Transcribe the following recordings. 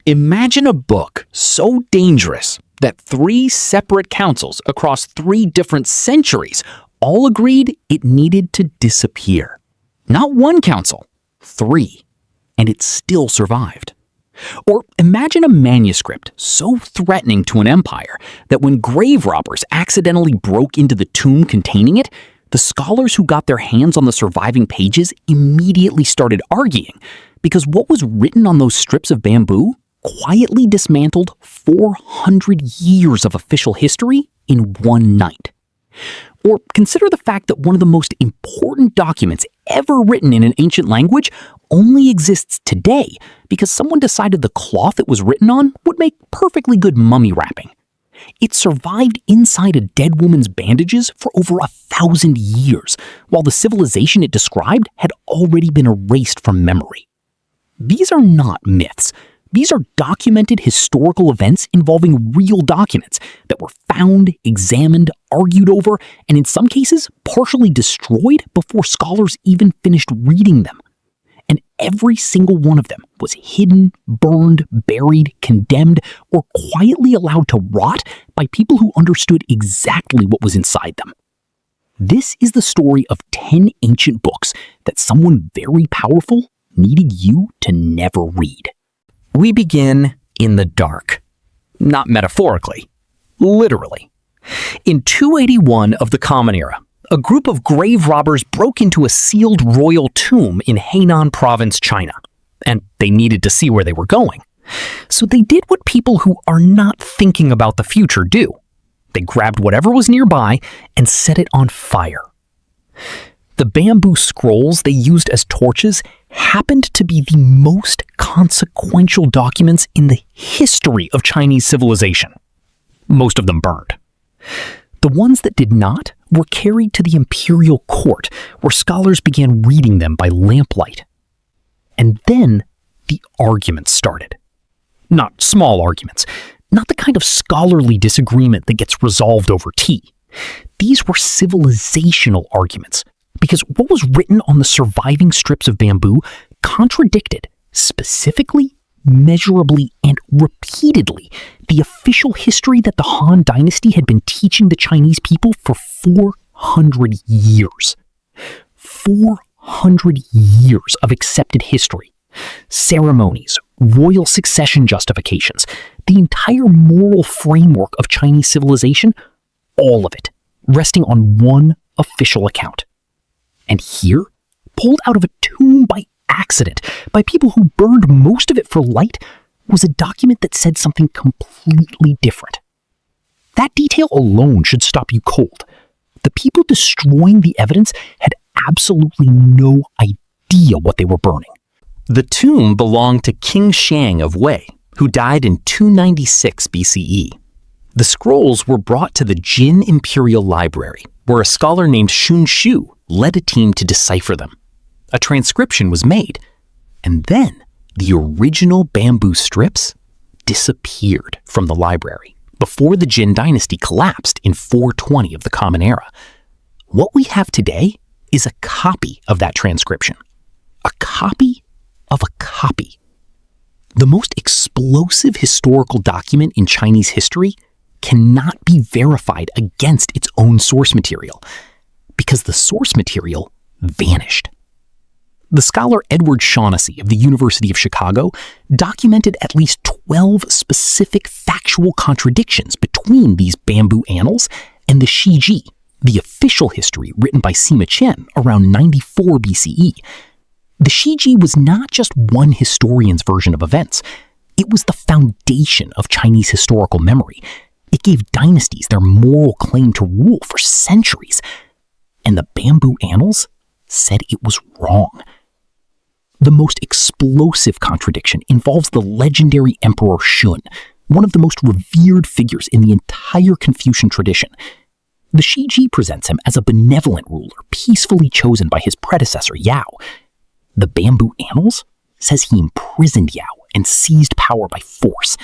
Imagine a book so dangerous that 3 separate councils across 3 different centuries all agreed it needed to disappear. Not 1 council, 3, and it still survived. Or imagine a manuscript so threatening to an empire that when grave robbers accidentally broke into the tomb containing it, the scholars who got their hands on the surviving pages immediately started arguing because what was written on those strips of bamboo quietly dismantled 400 years of official history in one night. Or consider the fact that one of the most important documents ever written in an ancient language only exists today because someone decided the cloth it was written on would make perfectly good mummy wrapping. It survived inside a dead woman's bandages for over 1,000 years, while the civilization it described had already been erased from memory. These are not myths. These are documented historical events involving real documents that were found, examined, argued over, and in some cases, partially destroyed before scholars even finished reading them. And every single one of them was hidden, burned, buried, condemned, or quietly allowed to rot by people who understood exactly what was inside them. This is the story of 10 ancient books that someone very powerful needed you to never read. We begin in the dark. Not metaphorically, literally. In 281 of the Common Era, a group of grave robbers broke into a sealed royal tomb in Hainan Province, China, and they needed to see where they were going. So they did what people who are not thinking about the future do. They grabbed whatever was nearby and set it on fire. The bamboo scrolls they used as torches happened to be the most consequential documents in the history of Chinese civilization. Most of them burned. The ones that did not were carried to the imperial court, where scholars began reading them by lamplight. And then the arguments started. Not small arguments, not the kind of scholarly disagreement that gets resolved over tea. These were civilizational arguments, because what was written on the surviving strips of bamboo contradicted, specifically, measurably, and repeatedly, the official history that the Han Dynasty had been teaching the Chinese people for 400 years. 400 years of accepted history. Ceremonies, royal succession justifications, the entire moral framework of Chinese civilization, all of it, resting on one official account. And here, pulled out of a tomb by accident, by people who burned most of it for light, was a document that said something completely different. That detail alone should stop you cold. The people destroying the evidence had absolutely no idea what they were burning. The tomb belonged to King Shang of Wei, who died in 296 BCE. The scrolls were brought to the Jin Imperial Library, where a scholar named Shun Shu led a team to decipher them. A transcription was made, and then the original bamboo strips disappeared from the library before the Jin dynasty collapsed in 420 of the Common Era. What we have today is a copy of that transcription. A copy of a copy. The most explosive historical document in Chinese history cannot be verified against its own source material, because the source material vanished. The scholar Edward Shaughnessy of the University of Chicago documented at least 12 specific factual contradictions between these bamboo annals and the Shiji, the official history written by Sima Qian around 94 BCE. The Shiji was not just one historian's version of events. It was the foundation of Chinese historical memory. It gave dynasties their moral claim to rule for centuries. And the bamboo annals said it was wrong. The most explosive contradiction involves the legendary Emperor Shun, one of the most revered figures in the entire Confucian tradition. The Shiji presents him as a benevolent ruler, peacefully chosen by his predecessor Yao. The bamboo annals says he imprisoned Yao and seized power by force.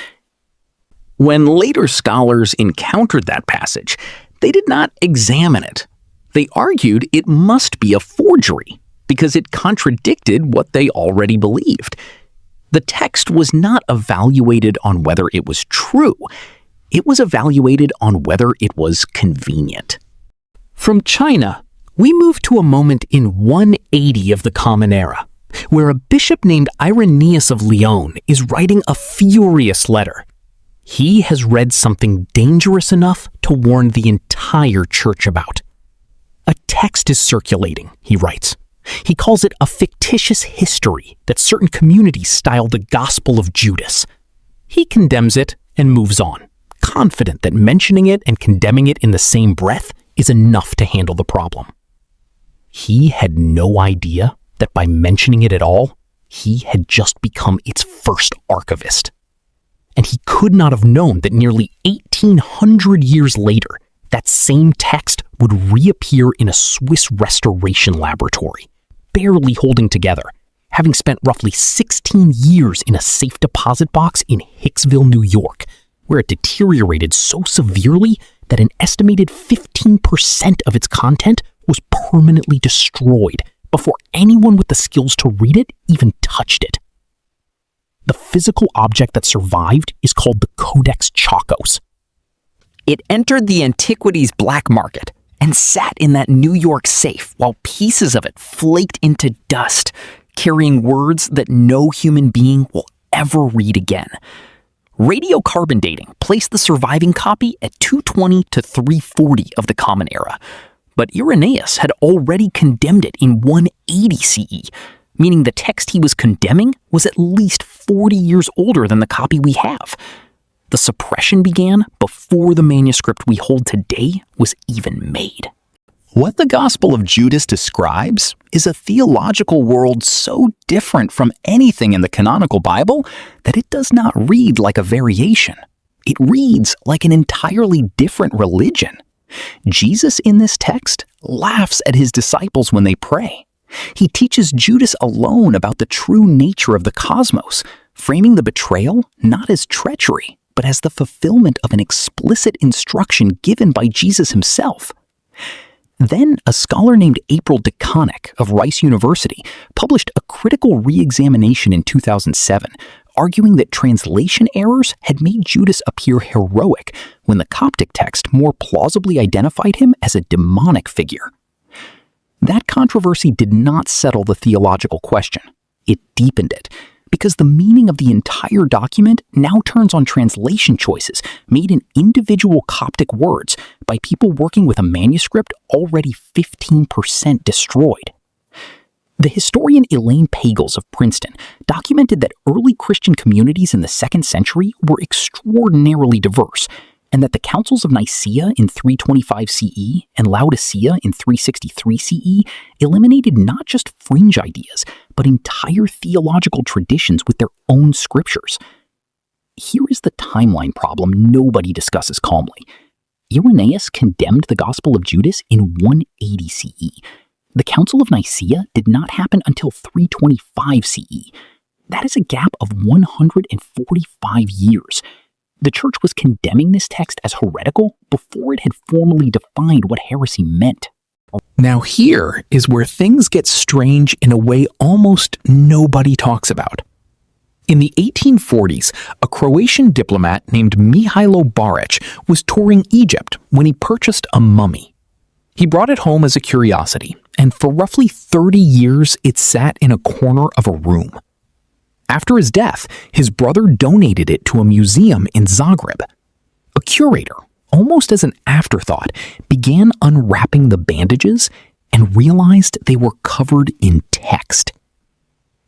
When later scholars encountered that passage, they did not examine it. They argued it must be a forgery, because it contradicted what they already believed. The text was not evaluated on whether it was true. It was evaluated on whether it was convenient. From China, we move to a moment in 180 of the Common Era, where a bishop named Irenaeus of Lyon is writing a furious letter. He has read something dangerous enough to warn the entire church about. A text is circulating, he writes. He calls it a fictitious history that certain communities style the Gospel of Judas. He condemns it and moves on, confident that mentioning it and condemning it in the same breath is enough to handle the problem. He had no idea that by mentioning it at all, he had just become its first archivist. And he could not have known that nearly 1,800 years later, that same text would reappear in a Swiss restoration laboratory, barely holding together, having spent roughly 16 years in a safe deposit box in Hicksville, New York, where it deteriorated so severely that an estimated 15% of its content was permanently destroyed before anyone with the skills to read it even touched it. The physical object that survived is called the Codex Chacos. It entered the antiquities black market and sat in that New York safe while pieces of it flaked into dust, carrying words that no human being will ever read again. Radiocarbon dating placed the surviving copy at 220 to 340 of the Common Era, but Irenaeus had already condemned it in 180 CE, meaning the text he was condemning was at least 40 years older than the copy we have. The suppression began before the manuscript we hold today was even made. What the Gospel of Judas describes is a theological world so different from anything in the canonical Bible that it does not read like a variation. It reads like an entirely different religion. Jesus in this text laughs at his disciples when they pray. He teaches Judas alone about the true nature of the cosmos, framing the betrayal not as treachery, but as the fulfillment of an explicit instruction given by Jesus himself. Then a scholar named April DeConnick of Rice University published a critical re-examination in 2007, arguing that translation errors had made Judas appear heroic when the Coptic text more plausibly identified him as a demonic figure. That controversy did not settle the theological question. It deepened it, because the meaning of the entire document now turns on translation choices made in individual Coptic words by people working with a manuscript already 15% destroyed. The historian Elaine Pagels of Princeton documented that early Christian communities in the 2nd century were extraordinarily diverse, and that the councils of Nicaea in 325 CE and Laodicea in 363 CE eliminated not just fringe ideas, but entire theological traditions with their own scriptures. Here is the timeline problem nobody discusses calmly. Irenaeus condemned the Gospel of Judas in 180 CE. The Council of Nicaea did not happen until 325 CE. That is a gap of 145 years. The church was condemning this text as heretical before it had formally defined what heresy meant. Now here is where things get strange in a way almost nobody talks about. In the 1840s, a Croatian diplomat named Mihailo Baric was touring Egypt when he purchased a mummy. He brought it home as a curiosity, and for roughly 30 years it sat in a corner of a room. After his death, his brother donated it to a museum in Zagreb. A curator, almost as an afterthought, began unwrapping the bandages and realized they were covered in text.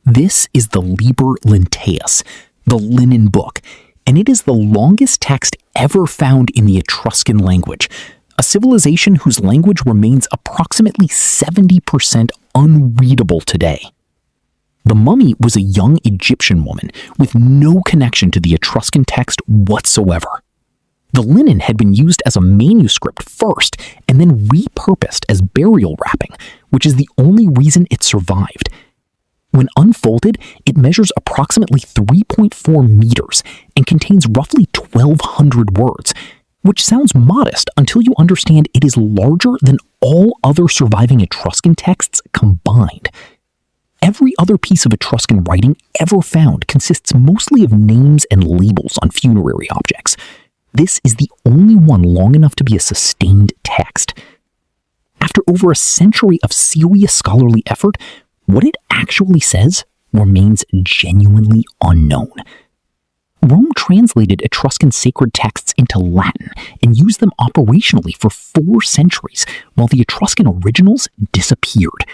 This is the Liber Lenteus, the linen book, and it is the longest text ever found in the Etruscan language, a civilization whose language remains approximately 70% unreadable today. The mummy was a young Egyptian woman with no connection to the Etruscan text whatsoever. The linen had been used as a manuscript first and then repurposed as burial wrapping, which is the only reason it survived. When unfolded, it measures approximately 3.4 meters and contains roughly 1,200 words, which sounds modest until you understand it is larger than all other surviving Etruscan texts combined. Every other piece of Etruscan writing ever found consists mostly of names and labels on funerary objects. This is the only one long enough to be a sustained text. After over a century of serious scholarly effort, what it actually says remains genuinely unknown. Rome translated Etruscan sacred texts into Latin and used them operationally for 4 centuries, while the Etruscan originals disappeared.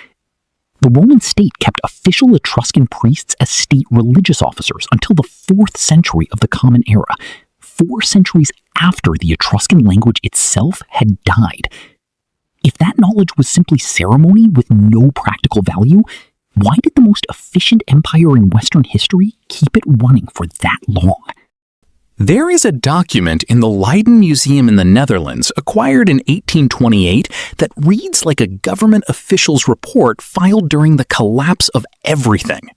The Roman state kept official Etruscan priests as state religious officers until the 4th century of the Common Era, 4 centuries after the Etruscan language itself had died. If that knowledge was simply ceremony with no practical value, why did the most efficient empire in Western history keep it running for that long? There is a document in the Leiden Museum in the Netherlands, acquired in 1828, that reads like a government official's report filed during the collapse of everything.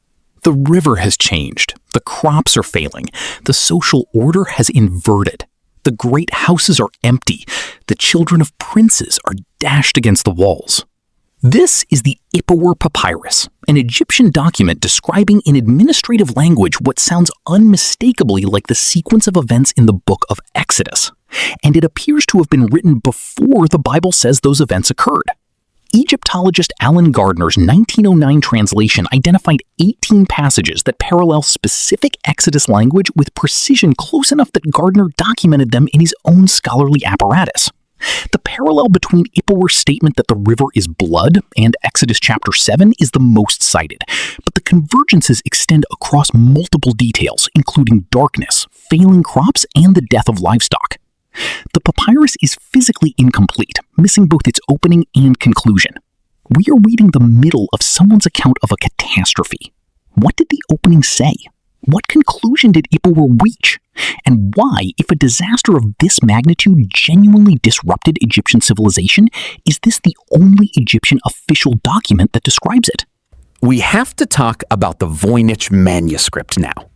The river has changed, the crops are failing, the social order has inverted, the great houses are empty, the children of princes are dashed against the walls. This is the Bodmer Papyrus, an Egyptian document describing in administrative language what sounds unmistakably like the sequence of events in the book of Exodus, and it appears to have been written before the Bible says those events occurred. Egyptologist Alan Gardner's 1909 translation identified 18 passages that parallel specific Exodus language with precision close enough that Gardner documented them in his own scholarly apparatus. The parallel between Bodmer's statement that the river is blood and Exodus chapter 7 is the most cited, but the convergences extend across multiple details, including darkness, failing crops, and the death of livestock. The papyrus is physically incomplete, missing both its opening and conclusion. We are reading the middle of someone's account of a catastrophe. What did the opening say? What conclusion did Bodmer reach? And why, if a disaster of this magnitude genuinely disrupted Egyptian civilization, is this the only Egyptian official document that describes it? We have to talk about the Voynich manuscript now,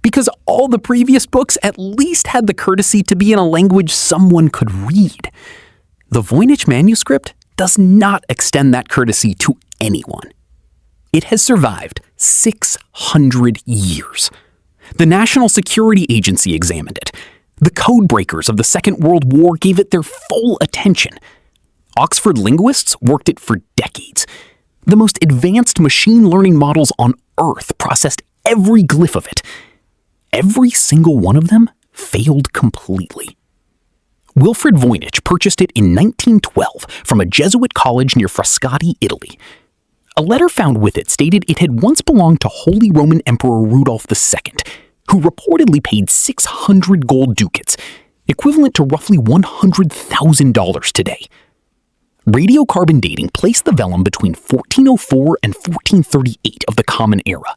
because all the previous books at least had the courtesy to be in a language someone could read. The Voynich manuscript does not extend that courtesy to anyone. It has survived 600 years. The National Security Agency examined it. The code breakers of the Second World War gave it their full attention. Oxford linguists worked it for decades. The most advanced machine learning models on Earth processed every glyph of it. Every single one of them failed completely. Wilfrid Voynich purchased it in 1912 from a Jesuit college near Frascati, Italy. A letter found with it stated it had once belonged to Holy Roman Emperor Rudolph II, who reportedly paid 600 gold ducats, equivalent to roughly $100,000 today. Radiocarbon dating placed the vellum between 1404 and 1438 of the Common Era.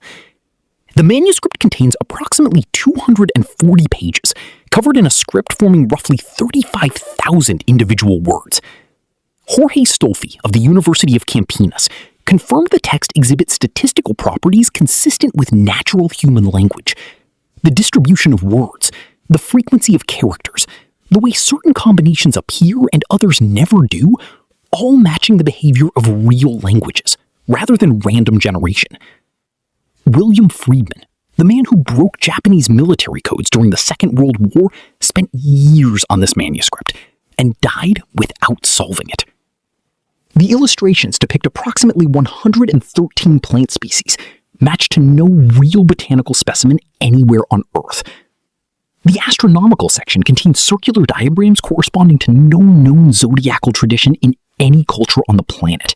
The manuscript contains approximately 240 pages, covered in a script forming roughly 35,000 individual words. Jorge Stolfi of the University of Campinas confirmed the text exhibits statistical properties consistent with natural human language. The distribution of words, the frequency of characters, the way certain combinations appear and others never do, all matching the behavior of real languages, rather than random generation. William Friedman, the man who broke Japanese military codes during the Second World War, spent years on this manuscript and died without solving it. The illustrations depict approximately 113 plant species, matched to no real botanical specimen anywhere on Earth. The astronomical section contains circular diagrams corresponding to no known zodiacal tradition in any culture on the planet.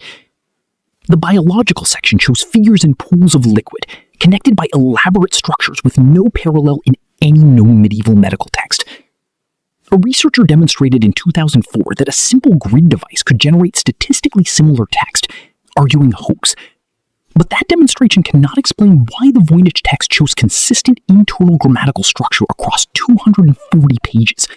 The biological section shows figures in pools of liquid, connected by elaborate structures with no parallel in any known medieval medical text. A researcher demonstrated in 2004 that a simple grid device could generate statistically similar text, arguing hoax. But that demonstration cannot explain why the Voynich text shows consistent internal grammatical structure across 240 pages.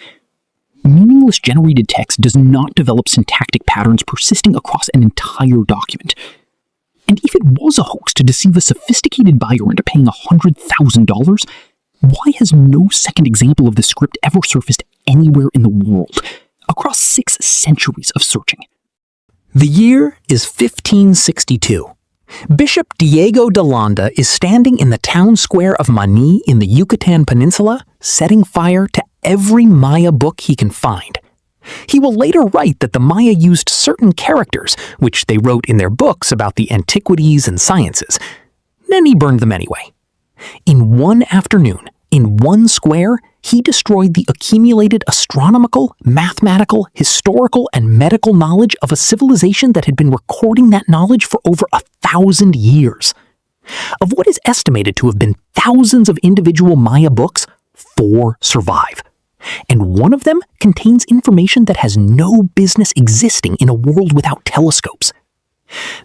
Meaningless generated text does not develop syntactic patterns persisting across an entire document. And if it was a hoax to deceive a sophisticated buyer into paying $100,000, why has no second example of this script ever surfaced anywhere in the world, across 6 centuries of searching? The year is 1562. Bishop Diego de Landa is standing in the town square of Mani in the Yucatan Peninsula, setting fire to every Maya book he can find. He will later write that the Maya used certain characters, which they wrote in their books about the antiquities and sciences. Then he burned them anyway. In one afternoon, in one square, he destroyed the accumulated astronomical, mathematical, historical, and medical knowledge of a civilization that had been recording that knowledge for over 1,000 years. Of what is estimated to have been thousands of individual Maya books, 4 survive. And one of them contains information that has no business existing in a world without telescopes.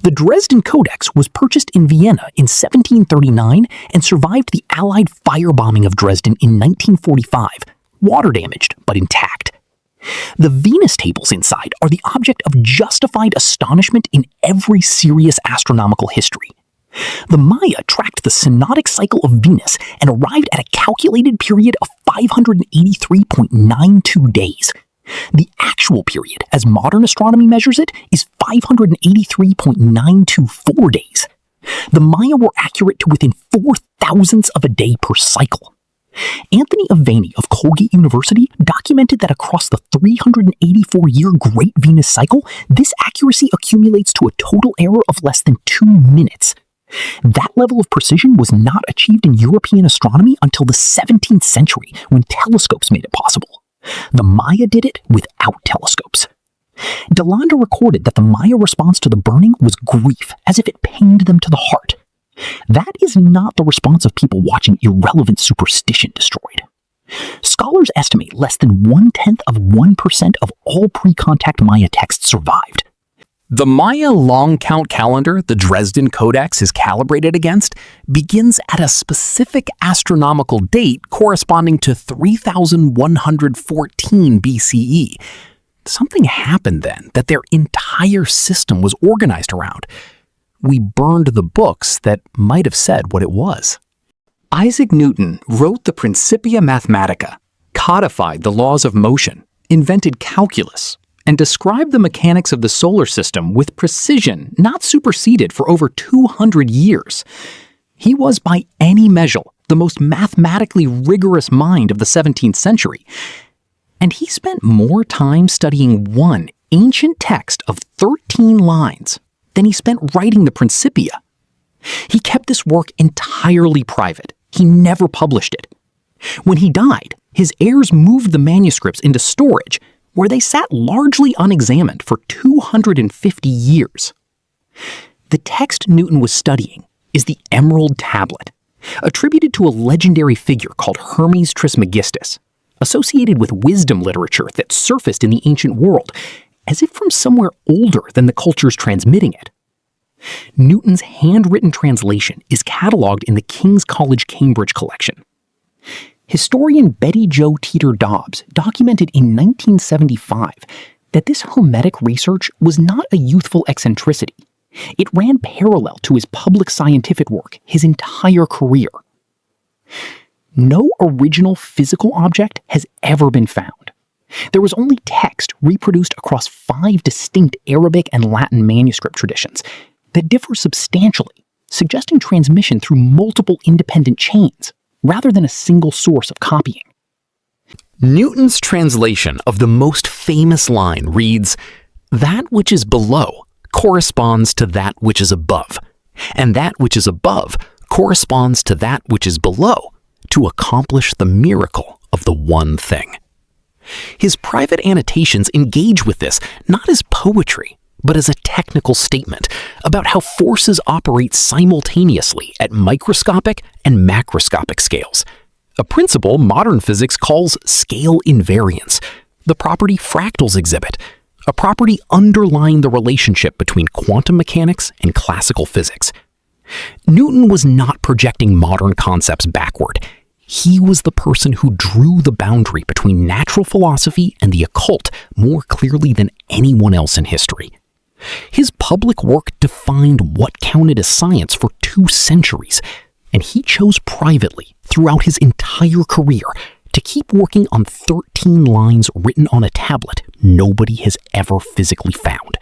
The Dresden Codex was purchased in Vienna in 1739 and survived the Allied firebombing of Dresden in 1945, water damaged but intact. The Venus tables inside are the object of justified astonishment in every serious astronomical history. The Maya tracked the synodic cycle of Venus and arrived at a calculated period of 583.92 days. The actual period, as modern astronomy measures it, is 583.924 days. The Maya were accurate to within 0.004 of a day per cycle. Anthony Aveni of Colgate University documented that across the 384-year Great Venus cycle, this accuracy accumulates to a total error of less than 2 minutes. That level of precision was not achieved in European astronomy until the 17th century, when telescopes made it possible. The Maya did it without telescopes. De Landa recorded that the Maya response to the burning was grief, as if it pained them to the heart. That is not the response of people watching irrelevant superstition destroyed. Scholars estimate less than 0.1% of all pre-contact Maya texts survived. The Maya long count calendar the Dresden Codex is calibrated against begins at a specific astronomical date corresponding to 3114 BCE. Something happened then that their entire system was organized around. We burned the books that might have said what it was. Isaac Newton wrote the Principia Mathematica, codified the laws of motion, invented calculus, and described the mechanics of the solar system with precision not superseded for over 200 years. He was by any measure the most mathematically rigorous mind of the 17th century, and he spent more time studying one ancient text of 13 lines than he spent writing the Principia. He kept this work entirely private. He never published it. When he died, his heirs moved the manuscripts into storage, where they sat largely unexamined for 250 years. The text Newton was studying is the Emerald Tablet, attributed to a legendary figure called Hermes Trismegistus, associated with wisdom literature that surfaced in the ancient world, as if from somewhere older than the cultures transmitting it. Newton's handwritten translation is catalogued in the King's College Cambridge collection. Historian Betty Jo Teeter Dobbs documented in 1975 that this Hermetic research was not a youthful eccentricity. It ran parallel to his public scientific work his entire career. No original physical object has ever been found. There was only text reproduced across 5 distinct Arabic and Latin manuscript traditions that differ substantially, suggesting transmission through multiple independent chains, rather than a single source of copying. Newton's translation of the most famous line reads, "That which is below corresponds to that which is above, and that which is above corresponds to that which is below, to accomplish the miracle of the one thing." His private annotations engage with this not as poetry, but as a technical statement about how forces operate simultaneously at microscopic and macroscopic scales, a principle modern physics calls scale invariance, the property fractals exhibit, a property underlying the relationship between quantum mechanics and classical physics. Newton was not projecting modern concepts backward. He was the person who drew the boundary between natural philosophy and the occult more clearly than anyone else in history. His public work defined what counted as science for 2 centuries, and he chose privately throughout his entire career to keep working on 13 lines written on a tablet nobody has ever physically found.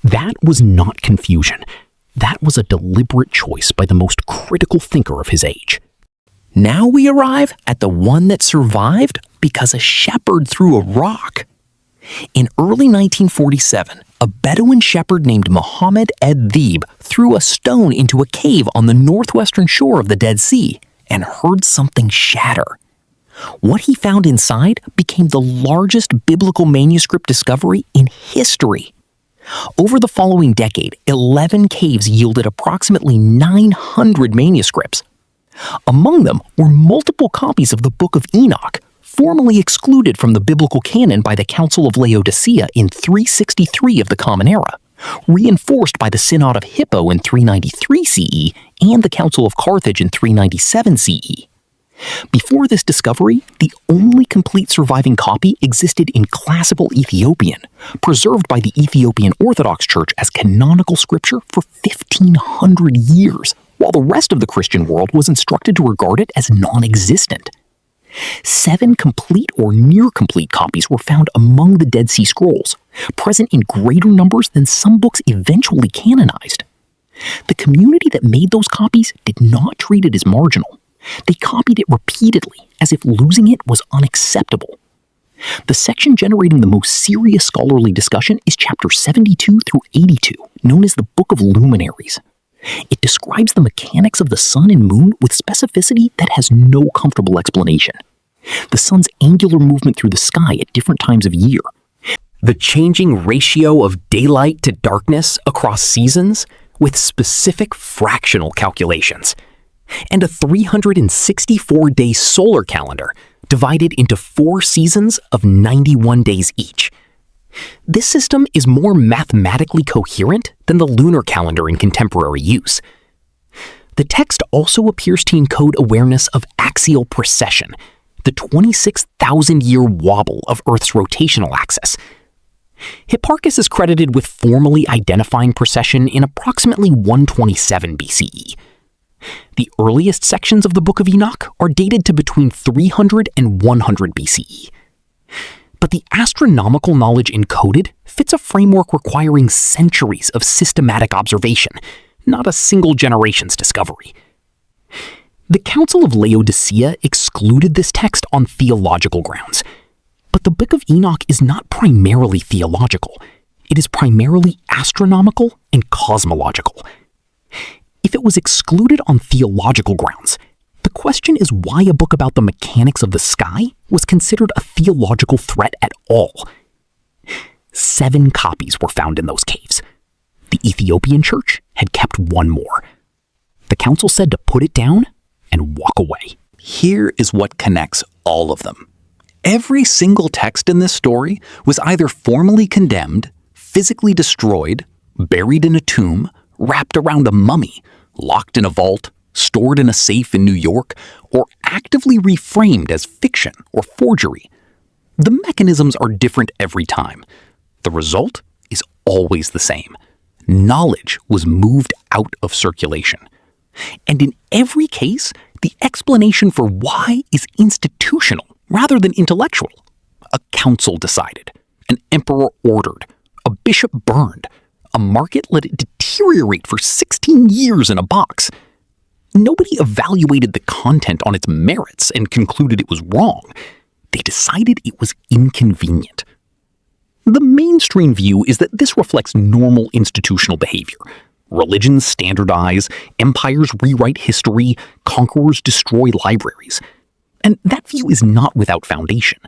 That was not confusion. That was a deliberate choice by the most critical thinker of his age. Now we arrive at the one that survived because a shepherd threw a rock. In early 1947, a Bedouin shepherd named Mohammed Ed-Dib threw a stone into a cave on the northwestern shore of the Dead Sea and heard something shatter. What he found inside became the largest biblical manuscript discovery in history. Over the following decade, 11 caves yielded approximately 900 manuscripts. Among them were multiple copies of the Book of Enoch, formally excluded from the biblical canon by the Council of Laodicea in 363 of the Common Era, reinforced by the Synod of Hippo in 393 CE and the Council of Carthage in 397 CE. Before this discovery, the only complete surviving copy existed in Classical Ethiopian, preserved by the Ethiopian Orthodox Church as canonical scripture for 1,500 years, while the rest of the Christian world was instructed to regard it as non-existent. 7 complete or near-complete copies were found among the Dead Sea Scrolls, present in greater numbers than some books eventually canonized. The community that made those copies did not treat it as marginal. They copied it repeatedly, as if losing it was unacceptable. The section generating the most serious scholarly discussion is chapter 72 through 82, known as the Book of Luminaries. It describes the mechanics of the sun and moon with specificity that has no comfortable explanation. The sun's angular movement through the sky at different times of year, the changing ratio of daylight to darkness across seasons with specific fractional calculations, and a 364-day solar calendar divided into 4 seasons of 91 days each. This system is more mathematically coherent than the lunar calendar in contemporary use. The text also appears to encode awareness of axial precession, the 26,000-year wobble of Earth's rotational axis. Hipparchus is credited with formally identifying precession in approximately 127 BCE. The earliest sections of the Book of Enoch are dated to between 300 and 100 BCE. But the astronomical knowledge encoded fits a framework requiring centuries of systematic observation, not a single generation's discovery. The Council of Laodicea excluded this text on theological grounds. But the Book of Enoch is not primarily theological. It is primarily astronomical and cosmological. If it was excluded on theological grounds, the question is why a book about the mechanics of the sky was considered a theological threat at all. 7 copies were found in those caves. The Ethiopian church had kept 1 more. The council said to put it down and walk away. Here is what connects all of them. Every single text in this story was either formally condemned, physically destroyed, buried in a tomb, wrapped around a mummy, locked in a vault, stored in a safe in New York, or actively reframed as fiction or forgery. The mechanisms are different every time. The result is always the same. Knowledge was moved out of circulation. And in every case, the explanation for why is institutional rather than intellectual. A council decided, an emperor ordered, a bishop burned, a market let it deteriorate for 16 years in a box. Nobody evaluated the content on its merits and concluded it was wrong. They decided it was inconvenient. The mainstream view is that this reflects normal institutional behavior. Religions standardize, empires rewrite history, conquerors destroy libraries. And that view is not without foundation.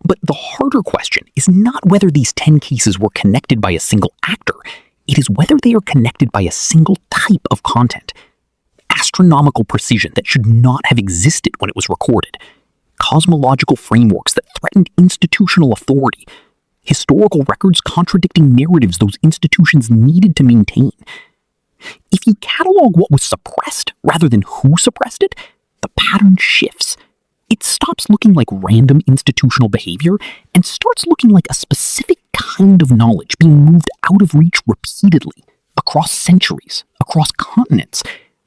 But the harder question is not whether these 10 cases were connected by a single actor. It is whether they are connected by a single type of content. Astronomical precision that should not have existed when it was recorded. Cosmological frameworks that threatened institutional authority. Historical records contradicting narratives those institutions needed to maintain. If you catalog what was suppressed rather than who suppressed it, the pattern shifts. It stops looking like random institutional behavior and starts looking like a specific kind of knowledge being moved out of reach repeatedly, across centuries, across continents,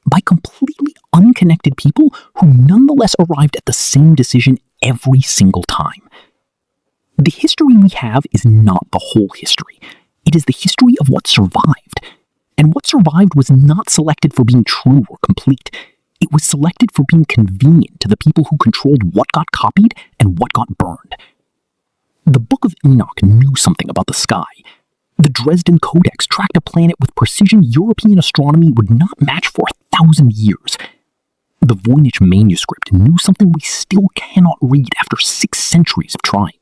by completely unconnected people who nonetheless arrived at the same decision every single time. The history we have is not the whole history. It is the history of what survived. And what survived was not selected for being true or complete. It was selected for being convenient to the people who controlled what got copied and what got burned. The Book of Enoch knew something about the sky. The Dresden Codex tracked a planet with precision European astronomy would not match for 1,000 years. The Voynich manuscript knew something we still cannot read after 6 centuries of trying.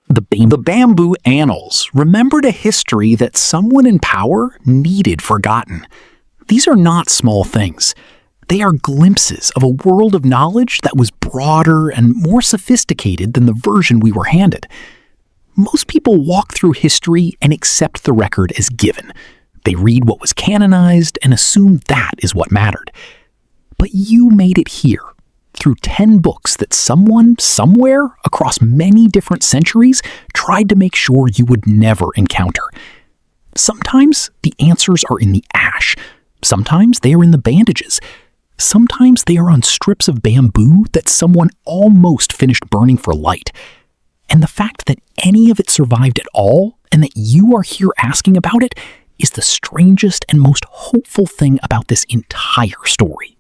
The Bamboo Annals remembered a history that someone in power needed forgotten. These are not small things. They are glimpses of a world of knowledge that was broader and more sophisticated than the version we were handed. Most people walk through history and accept the record as given. They read what was canonized and assume that is what mattered. But you made it here, through 10 books that someone, somewhere, across many different centuries, tried to make sure you would never encounter. Sometimes the answers are in the ash. Sometimes they are in the bandages. Sometimes they are on strips of bamboo that someone almost finished burning for light. And the fact that any of it survived at all, and that you are here asking about it, is the strangest and most hopeful thing about this entire story.